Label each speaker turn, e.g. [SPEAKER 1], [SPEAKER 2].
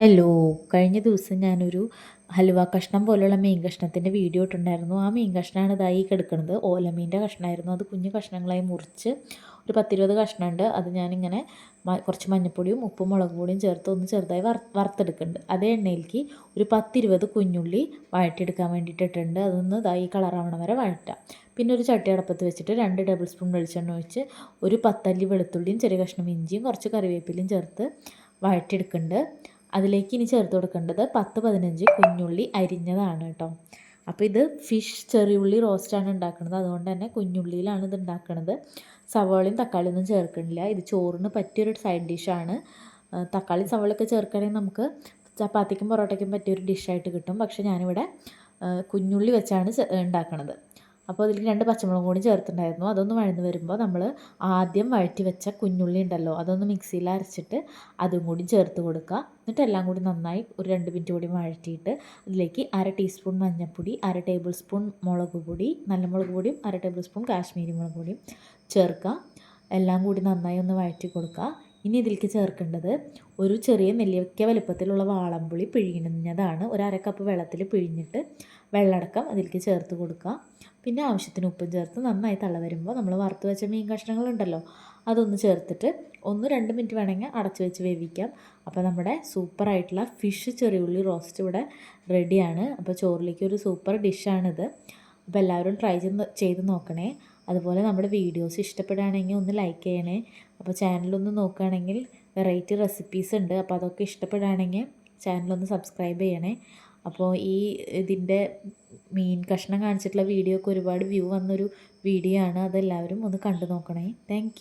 [SPEAKER 1] Hello. കഴിഞ്ഞ ദിവസം ഞാനൊരു ഹലുവ കഷ്ണം പോലുള്ള മീൻ കഷ്ണത്തിൻ്റെ വീഡിയോ ഇട്ടിട്ടുണ്ടായിരുന്നു. ആ മീൻ കഷ്ണമാണ് ഇതായി കിടക്കുന്നത്. ഓലമീൻ്റെ കഷ്ണമായിരുന്നു. അത് കുഞ്ഞു കഷ്ണങ്ങളായി മുറിച്ച് ഒരു 10-20 കഷ്ണമുണ്ട്. അത് ഞാനിങ്ങനെ കുറച്ച് മഞ്ഞൾപ്പൊടിയും ഉപ്പും മുളക് പൊടിയും ചേർത്ത് ഒന്ന് ചെറുതായി വറുത്തെടുക്കുന്നുണ്ട്. അതേ എണ്ണയിലേക്ക് ഒരു 10-20 കുഞ്ഞുള്ളി വഴറ്റിയെടുക്കാൻ വേണ്ടിയിട്ട് ഇട്ടിട്ടുണ്ട്. അതൊന്ന് ഇതായി കളറാവണ വരെ വഴറ്റാം. പിന്നെ ഒരു ചട്ടി അടപ്പത്ത് വെച്ചിട്ട് 2 ടേബിൾ സ്പൂൺ വെളിച്ചെണ്ണ ഒഴിച്ച് ഒരു 10 അല്ലി വെളുത്തുള്ളിയും ചെറിയ കഷ്ണം ഇഞ്ചിയും കുറച്ച് കറിവേപ്പിലയും ചേർത്ത് വഴറ്റിയെടുക്കുന്നുണ്ട്. അതിലേക്ക് ഇനി ചേർത്ത് കൊടുക്കേണ്ടത് 10-15 കുഞ്ഞുള്ളി അരിഞ്ഞതാണ് കേട്ടോ. അപ്പോൾ ഇത് ഫിഷ് ചെറിയുള്ളി റോസ്റ്റാണ് ഉണ്ടാക്കുന്നത്. അതുകൊണ്ട് തന്നെ കുഞ്ഞുള്ളിയിലാണ് ഇത് ഉണ്ടാക്കുന്നത്. സവാളയും തക്കാളിയും ഒന്നും ചേർക്കണില്ല. ഇത് ചോറിന് പറ്റിയൊരു സൈഡ് ഡിഷാണ്. തക്കാളി സവാളയൊക്കെ ചേർക്കുകയാണെങ്കിൽ നമുക്ക് ചപ്പാത്തിക്കും പൊറോട്ടയ്ക്കും പറ്റിയൊരു ഡിഷായിട്ട് കിട്ടും. പക്ഷേ ഞാനിവിടെ കുഞ്ഞുള്ളി വെച്ചാണ് ഉണ്ടാക്കുന്നത്. അപ്പോൾ അതിൽ 2 പച്ചമുളകും കൂടി ചേർത്തിട്ടുണ്ടായിരുന്നു. അതൊന്ന് വഴന്ന് വരുമ്പോൾ നമ്മൾ ആദ്യം വഴറ്റി വെച്ച കുഞ്ഞുള്ളി ഉണ്ടല്ലോ, അതൊന്ന് മിക്സിയിൽ അരച്ചിട്ട് അതും കൂടി ചേർത്ത് കൊടുക്കുക. എന്നിട്ട് എല്ലാം കൂടി നന്നായി ഒരു 2 മിനിറ്റ് കൂടി വഴറ്റിയിട്ട് അതിലേക്ക് 1/2 ടീസ്പൂൺ മഞ്ഞൾപ്പൊടി, 1/2 ടേബിൾ സ്പൂൺ മുളക് പൊടി, നല്ല മുളക് പൊടിയും 1/2 ടേബിൾ സ്പൂൺ കാശ്മീരി മുളക് പൊടിയും ചേർക്കുക. എല്ലാം കൂടി നന്നായി ഒന്ന് വഴറ്റി കൊടുക്കുക. ഇനി ഇതിലേക്ക് ചേർക്കേണ്ടത് ഒരു ചെറിയ നെല്ലിക്ക വലുപ്പത്തിലുള്ള വാളംപുളി പിഴിഞ്ഞതാണ്. ഒരു 1/2 കപ്പ് വെള്ളത്തിൽ പിഴിഞ്ഞിട്ട് വെള്ളമടക്കം അതിലേക്ക് ചേർത്ത് കൊടുക്കുക. പിന്നെ ആവശ്യത്തിന് ഉപ്പും ചേർത്ത് നന്നായി തള വരുമ്പോൾ നമ്മൾ വറുത്ത് വെച്ച മീൻ കഷ്ണങ്ങളുണ്ടല്ലോ, അതൊന്ന് ചേർത്തിട്ട് 1-2 മിനിറ്റ് വേണമെങ്കിൽ അടച്ചു വെച്ച് വേവിക്കാം. അപ്പോൾ നമ്മുടെ സൂപ്പറായിട്ടുള്ള ഫിഷ് ചെറിയുള്ളി റോസ്റ്റ് ഇവിടെ റെഡിയാണ്. അപ്പോൾ ചോറിലേക്ക് ഒരു സൂപ്പർ ഡിഷാണിത്. അപ്പോൾ എല്ലാവരും ട്രൈ ചെയ്ത് നോക്കണേ. അതുപോലെ നമ്മുടെ വീഡിയോസ് ഇഷ്ടപ്പെടുകയാണെങ്കിൽ ഒന്ന് ലൈക്ക് ചെയ്യണേ. അപ്പോൾ ചാനലൊന്ന് നോക്കുകയാണെങ്കിൽ വെറൈറ്റി റെസിപ്പീസ് ഉണ്ട്. അപ്പോൾ അതൊക്കെ ഇഷ്ടപ്പെടുകയാണെങ്കിൽ ചാനലൊന്ന് സബ്സ്ക്രൈബ് ചെയ്യണേ. അപ്പോൾ ഇതിൻ്റെ മീൻ കഷ്ണം കാണിച്ചിട്ടുള്ള വീഡിയോ ഒക്കെ ഒരുപാട് വ്യൂ വന്നൊരു വീഡിയോ ആണ്. അതെല്ലാവരും ഒന്ന് കണ്ടു നോക്കണേ. താങ്ക്